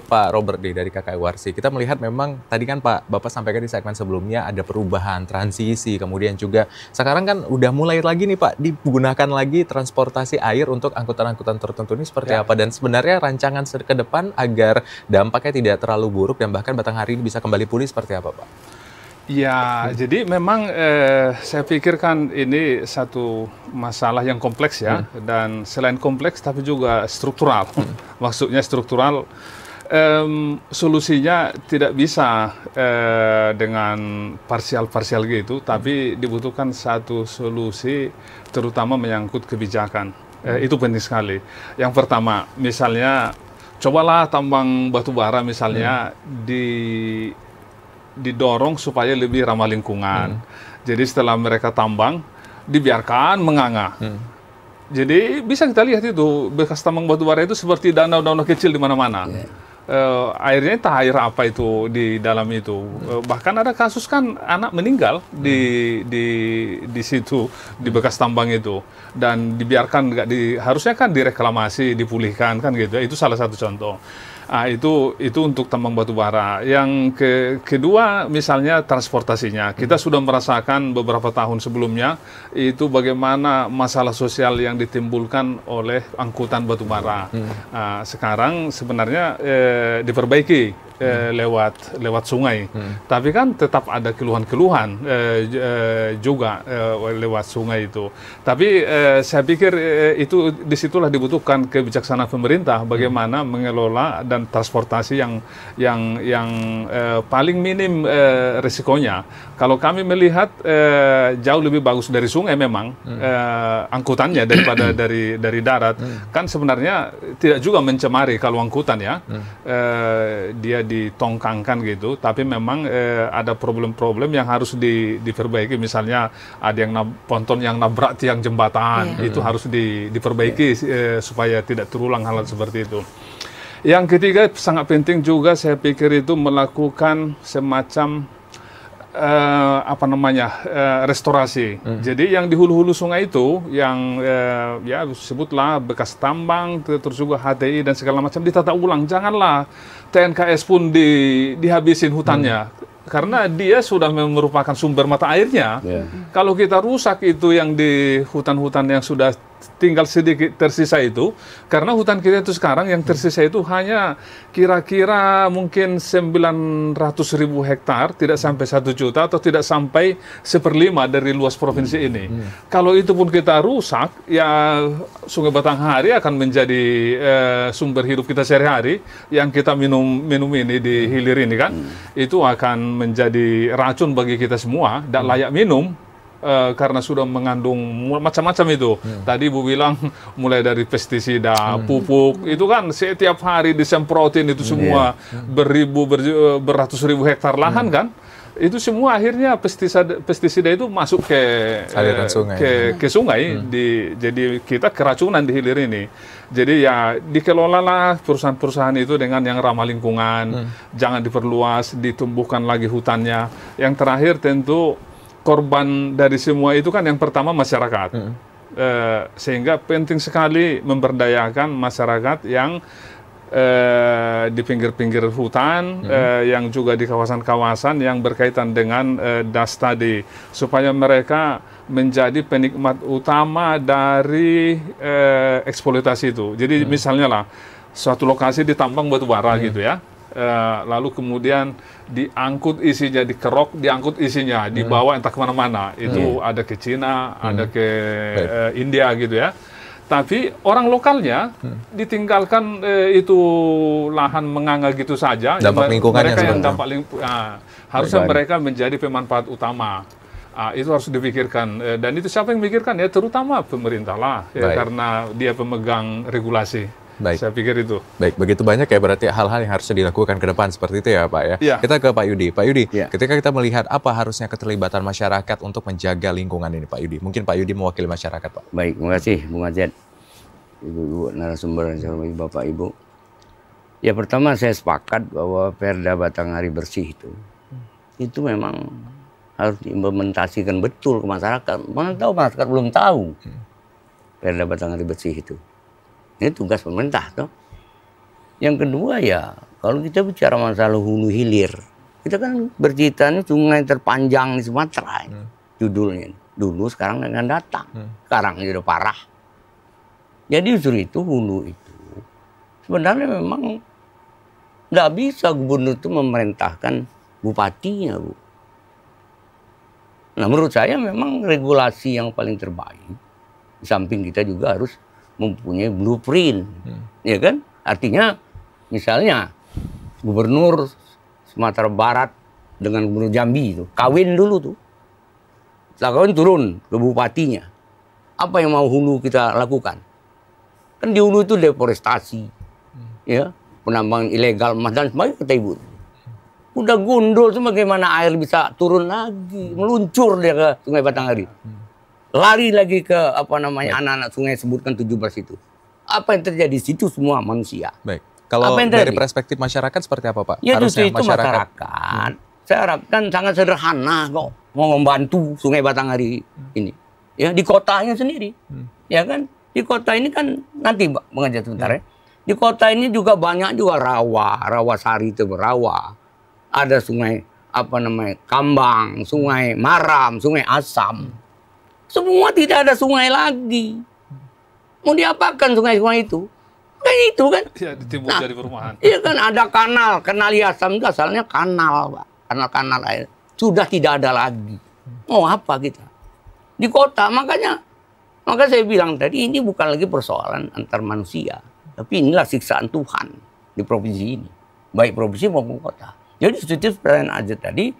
Pak Robert dari KKI Warsi. Kita melihat memang tadi kan Bapak sampaikan di segmen sebelumnya ada perubahan, transisi, kemudian juga sekarang kan udah mulai lagi nih Pak digunakan lagi transportasi air untuk angkutan-angkutan tertentu ini seperti apa, dan sebenarnya rancangan ke depan agar dampaknya tidak terlalu buruk dan bahkan Batanghari ini bisa kembali pulih seperti apa Pak? Ya, jadi memang saya pikirkan ini satu masalah yang kompleks ya, dan selain kompleks tapi juga struktural. Maksudnya struktural, solusinya tidak bisa dengan parsial-parsial gitu, tapi dibutuhkan satu solusi terutama menyangkut kebijakan. Itu penting sekali. Yang pertama, misalnya cobalah tambang batu bara misalnya didorong supaya lebih ramah lingkungan. Jadi setelah mereka tambang, dibiarkan menganga. Jadi bisa kita lihat itu bekas tambang batu bara itu seperti danau-danau kecil di mana-mana. airnya entah air apa itu di dalam itu. Bahkan ada kasus kan anak meninggal di situ, di bekas tambang itu, dan dibiarkan harusnya kan direklamasi, dipulihkan kan gitu. Itu salah satu contoh. Itu untuk tambang batu bara. Yang kedua misalnya transportasinya. Kita sudah merasakan beberapa tahun sebelumnya itu bagaimana masalah sosial yang ditimbulkan oleh angkutan batu bara. Sekarang sebenarnya diperbaiki lewat sungai. Tapi kan tetap ada keluhan-keluhan juga lewat sungai itu. Tapi saya pikir itu disitulah dibutuhkan kebijaksanaan pemerintah bagaimana mengelola dan transportasi yang paling minim risikonya. Kalau kami melihat jauh lebih bagus dari sungai memang angkutannya daripada dari darat. Kan sebenarnya tidak juga mencemari kalau angkutan ya. Dia ditongkangkan gitu, tapi memang ada problem-problem yang harus diperbaiki. Misalnya ada yang ponton yang nabrak tiang jembatan, itu harus diperbaiki supaya tidak terulang hal seperti itu. Yang ketiga sangat penting juga saya pikir itu melakukan semacam restorasi. Jadi yang di hulu-hulu sungai itu yang ya sebutlah bekas tambang, terus juga HTI dan segala macam ditata ulang. Janganlah TNKS pun dihabisin hutannya. Karena dia sudah merupakan sumber mata airnya. Kalau kita rusak itu yang di hutan-hutan yang sudah tinggal sedikit tersisa itu, karena hutan kita itu sekarang yang tersisa itu hanya kira-kira mungkin 900.000 hektar, tidak sampai 1 juta atau tidak sampai 1/5 dari luas provinsi ini. Kalau itu pun kita rusak, ya Sungai Batanghari akan menjadi sumber hidup kita sehari-hari yang kita minum ini di hilir ini kan, itu akan menjadi racun bagi kita semua, tidak layak minum. Karena sudah mengandung macam-macam itu. Tadi Ibu bilang mulai dari pestisida, pupuk, itu kan setiap hari disemprotin itu semua beratus ribu hektar lahan kan. Itu semua akhirnya pestisida itu masuk ke aliran sungai. Ke sungai. Jadi kita keracunan di hilir ini. Jadi ya dikelolalah perusahaan-perusahaan itu dengan yang ramah lingkungan, jangan diperluas, ditumbuhkan lagi hutannya. Yang terakhir tentu korban dari semua itu kan yang pertama masyarakat. Sehingga penting sekali memberdayakan masyarakat yang di pinggir-pinggir hutan, yang juga di kawasan-kawasan yang berkaitan dengan das tadi, supaya mereka menjadi penikmat utama dari eksploitasi itu. Jadi misalnya lah, suatu lokasi ditambang batu bara gitu ya, lalu kemudian diangkut isinya, dikerok, diangkut isinya, dibawa entah kemana-mana. Itu ada ke Cina, ada ke India gitu ya. Tapi orang lokalnya ditinggalkan itu lahan menganga gitu saja. Dampak lingkungannya mereka yang dampak harusnya mereka menjadi pemanfaat utama. Itu harus dipikirkan. Dan itu siapa yang memikirkan? Ya terutama pemerintah lah, ya, karena dia pemegang regulasi. Baik. Saya pikir itu. Baik, begitu banyak ya berarti hal-hal yang harusnya dilakukan ke depan seperti itu ya Pak ya. Ya. Kita ke Pak Yudi. Pak Yudi, ketika kita melihat apa harusnya keterlibatan masyarakat untuk menjaga lingkungan ini Pak Yudi. Mungkin Pak Yudi mewakili masyarakat Pak. Baik, terima kasih Bung Ajat. Ibu-ibu narasumber yang saya hormati Bapak Ibu. Ya pertama saya sepakat bahwa Perda Batanghari Bersih itu memang harus diimplementasikan betul ke masyarakat. Mana tahu masyarakat belum tahu Perda Batanghari Bersih itu. Ini tugas pemerintah toh. Yang kedua ya, kalau kita bicara masalah hulu hilir, kita kan berceritanya sungai terpanjang di Sumatera. Judulnya dulu, sekarang akan datang. Sekarang ini udah parah. Jadi justru itu hulu itu sebenarnya memang nggak bisa gubernur itu memerintahkan bupatinya, Bu. Nah menurut saya memang regulasi yang paling terbaik. Di samping kita juga harus mempunyai blueprint, ya kan? Artinya, misalnya Gubernur Sumatera Barat dengan Gubernur Jambi itu kawin dulu tuh, setelah kawin turun ke bupatinya. Apa yang mau hulu kita lakukan? Kan di hulu itu deforestasi, ya, penambangan ilegal emas dan sebagainya kata Ibu. Udah gundul tuh bagaimana air bisa turun lagi, meluncur dia ke Sungai Batanghari. Lari lagi ke anak-anak sungai sebutkan 17 itu. Apa yang terjadi di situ semua manusia. Baik. Kalau Apa yang dari terjadi? perspektif masyarakat seperti apa, Pak? Ya justru Harusnya itu masyarakat. Saya harapkan sangat sederhana kok mau membantu Sungai Batanghari ini. Ya di kotanya sendiri. Ya kan? Di kota ini kan nanti Bang Ajat sebentar ya. Di kota ini juga banyak juga rawa sari itu rawa. Ada sungai apa namanya? Kambang, sungai Maram, sungai Asam. Semua tidak ada sungai lagi. Mau diapakan sungai-sungai itu? Kayak itu kan. Ya, ditimbun jadi perumahan. Iya kan ada kanal Asam itu asalnya kanal, Pak. Kanal air. Sudah tidak ada lagi. Mau apa kita? Di kota, makanya saya bilang tadi ini bukan lagi persoalan antar manusia. Tapi inilah siksaan Tuhan di provinsi ini. Baik provinsi maupun kota. Jadi setuju pertanyaan aja tadi,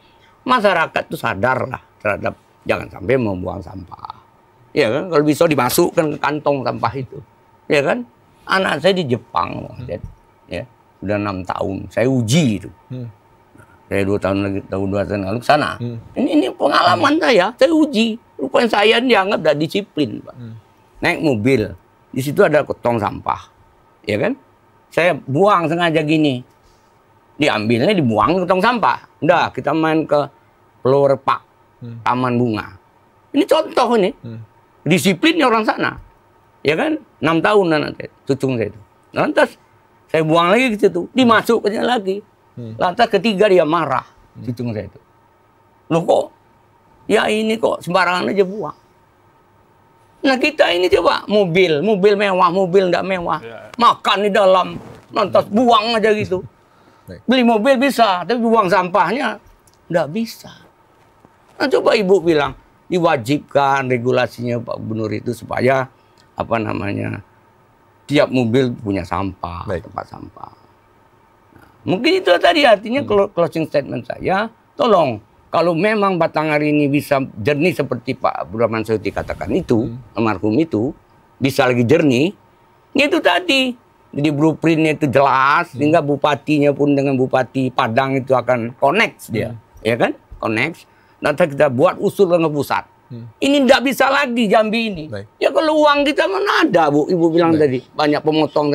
masyarakat itu sadarlah terhadap jangan sampai membuang sampah. Ya kan, kalau bisa dimasukkan ke kantong sampah itu. Ya kan? Anak saya di Jepang, ya, sudah 6 tahun. Saya uji itu. Saya 2 tahun lalu ke sana. Ini pengalaman saya uji. Rupanya saya dianggap tidak disiplin, Pak. Naik mobil, di situ ada tong sampah, ya kan? Saya buang sengaja gini, diambilnya dibuang ke tong sampah. Udah, kita main ke Flower Park, Taman Bunga. Ini contoh ini, disiplinnya orang sana, ya kan? 6 tahun nanti, cucung saya itu. Lantas saya buang lagi ke situ, dimasukkannya lagi. Lantas ketiga dia marah, cucung saya itu. Loh kok? Ya ini kok sembarangan aja buang. Nah kita ini coba mobil mewah, mobil tidak mewah, makan di dalam, lantas buang aja gitu. Beli mobil bisa, tapi buang sampahnya tidak bisa. Nah coba ibu bilang diwajibkan regulasinya Pak Gubernur itu supaya apa namanya tiap mobil punya sampah, tempat sampah. Nah, mungkin itu tadi artinya closing statement saya, tolong. Kalau memang Batanghari ini bisa jernih seperti Pak Abdurrahman Sayuti katakan itu, almarhum itu, bisa lagi jernih, itu tadi. Jadi blueprintnya itu jelas, sehingga bupatinya pun dengan Bupati Padang itu akan connect dia. Ya kan? Connect. Nanti kita buat usul ke pusat. Ini tidak bisa lagi Jambi ini. Ya kalau uang kita mana ada, Bu. Ibu bilang tadi, banyak pemotong.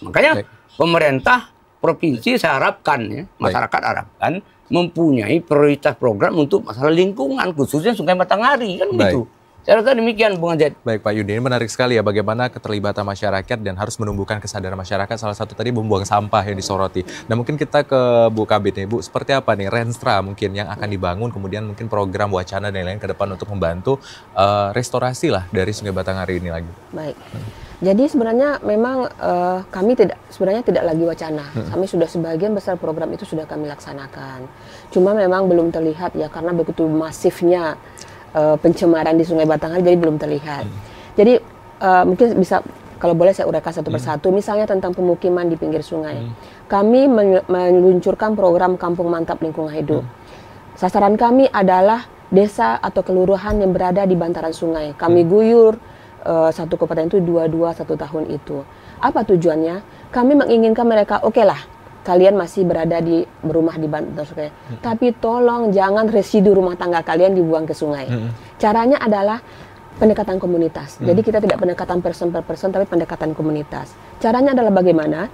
Makanya pemerintah provinsi saya harapkan, ya, masyarakat harapkan, mempunyai prioritas program untuk masalah lingkungan, khususnya Sungai Batanghari, kan begitu. Saya rasa demikian, Bung Ajat. Baik, Pak Yudi, ini menarik sekali ya bagaimana keterlibatan masyarakat dan harus menumbuhkan kesadaran masyarakat. Salah satu tadi membuang sampah yang disoroti. Nah, mungkin kita ke Bu Kabit nih, Bu. Seperti apa nih Renstra mungkin yang akan dibangun, kemudian mungkin program wacana dan lain-lain ke depan untuk membantu restorasi lah dari Sungai Batanghari ini lagi. Baik. Jadi sebenarnya memang kami sebenarnya tidak lagi wacana. Kami sudah sebagian besar program itu sudah kami laksanakan. Cuma memang belum terlihat ya karena begitu masifnya pencemaran di Sungai Batanghari jadi belum terlihat. Jadi mungkin bisa kalau boleh saya uraikan satu persatu. Misalnya tentang pemukiman di pinggir sungai. Kami meluncurkan program Kampung Mantap Lingkungan Hidup. Sasaran kami adalah desa atau kelurahan yang berada di bantaran sungai. Kami guyur satu kabupaten itu 1 tahun itu. Apa tujuannya? Kami menginginkan mereka, oke lah, kalian masih berumah di bantaran sungai. Tapi tolong jangan residu rumah tangga kalian dibuang ke sungai. Caranya adalah pendekatan komunitas. Jadi kita tidak pendekatan person per person, tapi pendekatan komunitas. Caranya adalah bagaimana?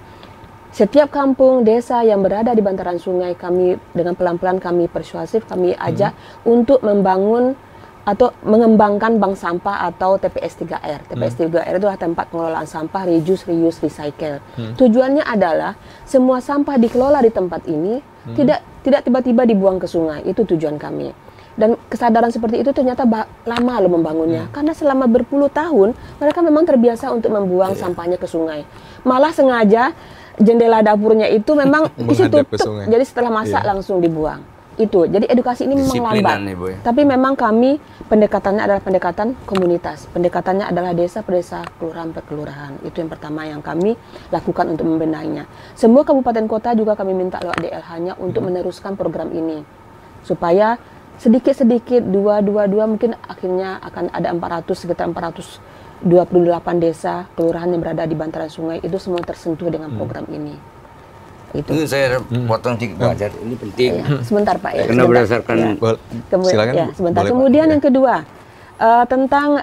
Setiap kampung, desa yang berada di bantaran sungai, kami dengan pelan-pelan kami persuasif, kami ajak untuk membangun atau mengembangkan bank sampah atau TPS 3R. TPS 3R itu adalah tempat pengelolaan sampah, reduce, reuse, recycle. Tujuannya adalah semua sampah dikelola di tempat ini, tidak tiba-tiba dibuang ke sungai. Itu tujuan kami. Dan kesadaran seperti itu ternyata lama loh membangunnya. Karena selama berpuluh tahun, mereka memang terbiasa untuk membuang sampahnya ke sungai. Malah sengaja jendela dapurnya itu memang isi tutup. Jadi setelah masak langsung dibuang. Itu, jadi edukasi ini memang lambat. Ibu, ya? Tapi memang kami pendekatannya adalah pendekatan komunitas. Pendekatannya adalah desa per desa, kelurahan per kelurahan. Itu yang pertama yang kami lakukan untuk membenahinya. Semua kabupaten kota juga kami minta lewat DLH-nya untuk meneruskan program ini. Supaya sedikit-sedikit, dua mungkin akhirnya akan ada sekitar 428 desa, kelurahan yang berada di bantaran sungai, itu semua tersentuh dengan program ini. Itu. Ini saya potong sedikit Bu Ajat, ini penting. Ya, sebentar Pak ya. Karena berdasarkan silakan. Ya, sebentar. Kemudian yang kedua tentang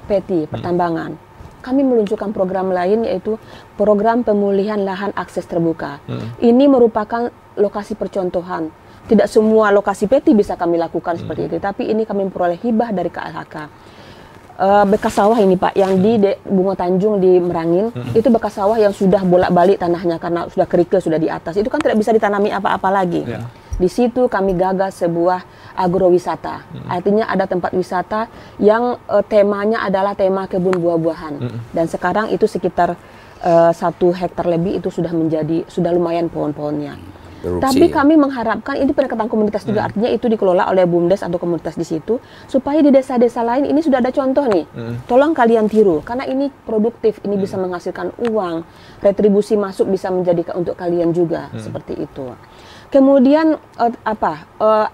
PETI pertambangan. kami meluncurkan program lain, yaitu program pemulihan lahan akses terbuka. Ini merupakan lokasi percontohan. Tidak semua lokasi PETI bisa kami lakukan seperti itu, tapi ini kami memperoleh hibah dari KLHK. Bekas sawah ini Pak, yang di Bungo Tanjung di Merangin, itu bekas sawah yang sudah bolak-balik tanahnya karena sudah kerikil, sudah di atas. Itu kan tidak bisa ditanami apa-apa lagi. Di situ kami gagas sebuah agrowisata. Artinya ada tempat wisata yang temanya adalah tema kebun buah-buahan. Dan sekarang itu sekitar 1 hektar lebih itu sudah lumayan pohon-pohonnya. Tapi kami mengharapkan ini pendekatan komunitas juga, artinya itu dikelola oleh BUMDes atau komunitas di situ, supaya di desa-desa lain ini sudah ada contoh nih. Tolong kalian tiru, karena ini produktif, ini bisa menghasilkan uang, retribusi masuk bisa menjadi untuk kalian juga, seperti itu. Kemudian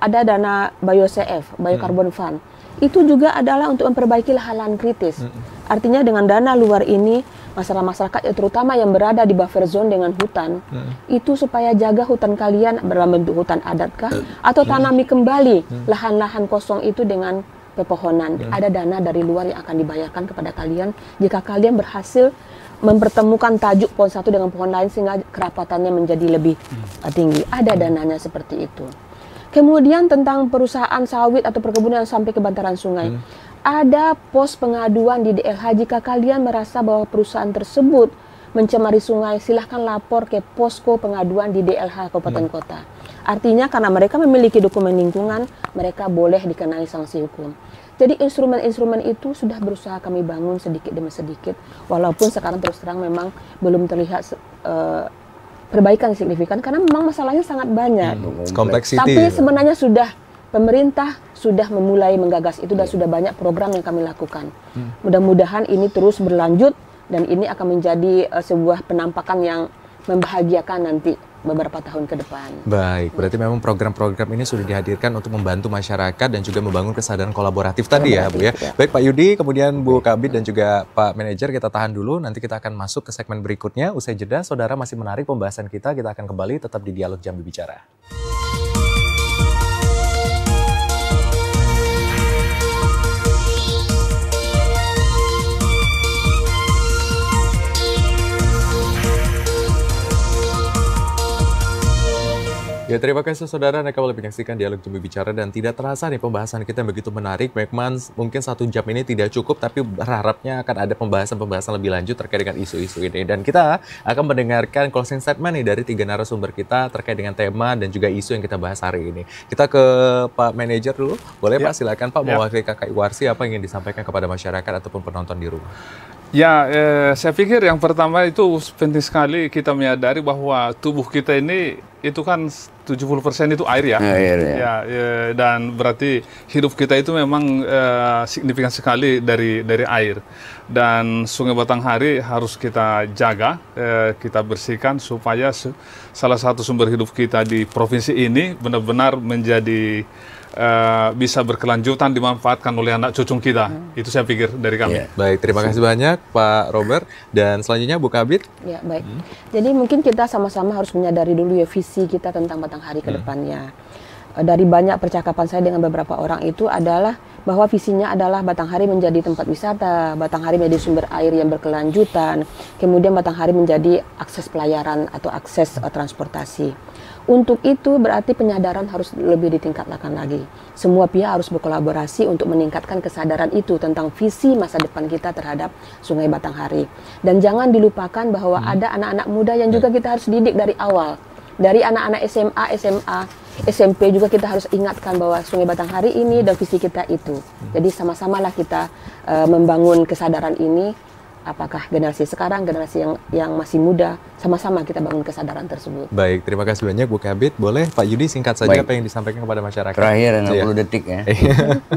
ada dana BioCF, Biocarbon Fund. Itu juga adalah untuk memperbaiki lahan kritis. Artinya dengan dana luar ini, masyarakat terutama yang berada di buffer zone dengan hutan, itu supaya jaga hutan kalian dalam bentuk hutan adatkah, atau tanami kembali lahan-lahan kosong itu dengan pepohonan. Ada dana dari luar yang akan dibayarkan kepada kalian jika kalian berhasil mempertemukan tajuk pohon satu dengan pohon lain sehingga kerapatannya menjadi lebih tinggi. Ada dananya seperti itu. Kemudian tentang perusahaan sawit atau perkebunan yang sampai ke bantaran sungai. Ada pos pengaduan di DLH jika kalian merasa bahwa perusahaan tersebut mencemari sungai, silahkan lapor ke posko pengaduan di DLH Kabupaten Kota. Artinya karena mereka memiliki dokumen lingkungan, mereka boleh dikenai sanksi hukum. Jadi instrumen-instrumen itu sudah berusaha kami bangun sedikit demi sedikit, walaupun sekarang terus terang memang belum terlihat perbaikan signifikan karena memang masalahnya sangat banyak. Kompleksiti. Tapi sebenarnya pemerintah sudah memulai menggagas itu dan sudah banyak program yang kami lakukan. Mudah-mudahan ini terus berlanjut dan ini akan menjadi sebuah penampakan yang membahagiakan nanti beberapa tahun ke depan. Baik, berarti memang program-program ini sudah dihadirkan untuk membantu masyarakat dan juga membangun kesadaran kolaboratif tadi ya Bu ya. Baik Pak Yudi, kemudian Bu Kabid dan juga Pak Manajer, kita tahan dulu, nanti kita akan masuk ke segmen berikutnya. Usai jeda, saudara masih menarik pembahasan kita akan kembali tetap di Dialog Jambi Bicara. Ya, terima kasih saudara, Anda kembali menyaksikan Dialog Jambi Bicara dan tidak terasa nih pembahasan kita yang begitu menarik. Memang mungkin 1 jam ini tidak cukup, tapi berharapnya akan ada pembahasan-pembahasan lebih lanjut terkait dengan isu-isu ini. Dan kita akan mendengarkan closing statement nih dari 3 narasumber kita terkait dengan tema dan juga isu yang kita bahas hari ini. Kita ke Pak Manajer dulu, boleh Pak? Silakan Pak, mewakili KKI Warsi, apa yang ingin disampaikan kepada masyarakat ataupun penonton di rumah? Ya, saya pikir yang pertama itu penting sekali kita menyadari bahwa tubuh kita ini itu kan 70% itu air ya. Air, ya. Dan berarti hidup kita itu memang signifikan sekali dari air. Dan Sungai Batanghari harus kita jaga, kita bersihkan supaya salah satu sumber hidup kita di provinsi ini benar-benar menjadi bisa berkelanjutan dimanfaatkan oleh anak cucu kita. Itu saya pikir dari kami. Baik, terima kasih banyak Pak Robert. Dan selanjutnya Bu Kabid. Ya, baik. Jadi mungkin kita sama-sama harus menyadari dulu ya visi kita tentang Batanghari ke depannya. Dari banyak percakapan saya dengan beberapa orang itu adalah bahwa visinya adalah Batanghari menjadi tempat wisata, Batanghari menjadi sumber air yang berkelanjutan, kemudian Batanghari menjadi akses pelayaran atau akses transportasi. Untuk itu berarti penyadaran harus lebih ditingkatkan lagi. Semua pihak harus berkolaborasi untuk meningkatkan kesadaran itu tentang visi masa depan kita terhadap Sungai Batanghari. Dan jangan dilupakan bahwa ada anak-anak muda yang juga kita harus didik dari awal. Dari anak-anak SMA, SMP juga kita harus ingatkan bahwa Sungai Batanghari ini dan visi kita itu. Jadi sama-samalah kita membangun kesadaran ini. Apakah generasi sekarang, generasi yang masih muda, sama-sama kita bangun kesadaran tersebut. Baik, terima kasih banyak Bu Kabid. Boleh Pak Yudi singkat saja apa yang disampaikan kepada masyarakat? Terakhir 60 detik ya.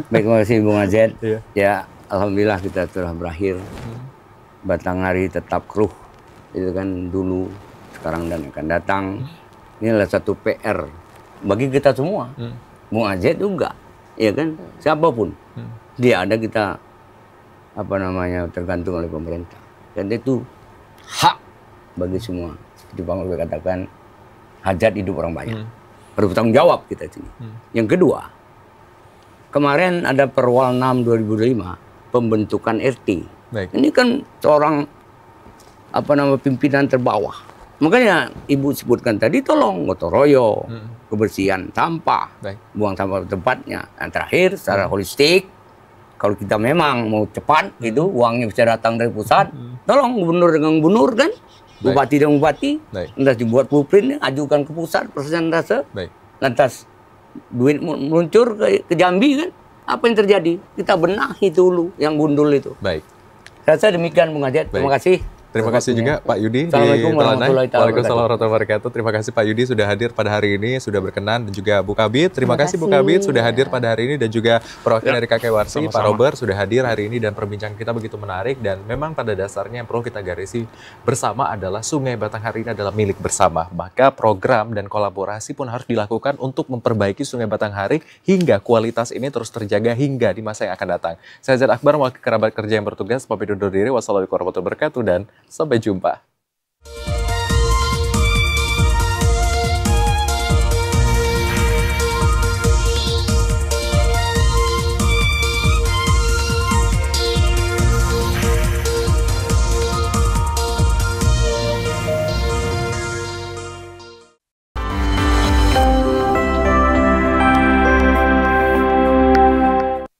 Baik, terima kasih Bung Azed. Ya, alhamdulillah kita telah berakhir. Batanghari tetap keruh. Itu kan dulu, sekarang dan akan datang. Ini adalah satu PR bagi kita semua. Bung Azed juga, ya kan? Siapapun. Dia ada kita tergantung oleh pemerintah, dan itu hak bagi semua. Seperti Bang Ulwe katakan, hajat hidup orang banyak, bertanggung jawab kita sini. Yang kedua, kemarin ada Perwal 6 2005 pembentukan RT Baik. Ini kan seorang pimpinan terbawah. Makanya Ibu sebutkan tadi, tolong gotong royong, kebersihan sampah, Baik. buang sampah tempatnya. Dan terakhir secara holistik, kalau kita memang mau cepat gitu, uangnya bisa datang dari pusat, tolong gubernur dengan gubernur kan, bupati dan bupati, Baik. lantas dibuat blueprintnya, ajukan ke pusat persentase, Baik. lantas duit meluncur ke Jambi kan, apa yang terjadi? Kita benahi dulu yang gundul itu. Baik. Saya rasa demikian Bung Ajat, terima Baik. kasih. Terima kasih juga Pak Yudi di Assalamualaikum warahmatullahi Telanai. Waalaikumsalam wabarakatuh. warahmatullahi wabarakatuh. Terima kasih Pak Yudi sudah hadir pada hari ini, sudah berkenan, dan juga Bu Kabit. Terima kasih Bu Kabit sudah hadir pada hari ini, dan juga perwakilan dari Kakek Warsi, Pak Sama-sama. Robert sudah hadir hari ini, dan perbincangan kita begitu menarik. Dan memang pada dasarnya yang perlu kita garisi bersama adalah Sungai Batanghari ini adalah milik bersama. Maka program dan kolaborasi pun harus dilakukan untuk memperbaiki Sungai Batanghari hingga kualitas ini terus terjaga hingga di masa yang akan datang. Saya Zed Akbar, wakil kerabat kerja yang bertugas, pamit undur diri. Wassalamualaikum warahmatullahi wabarakatuh, dan sampai jumpa.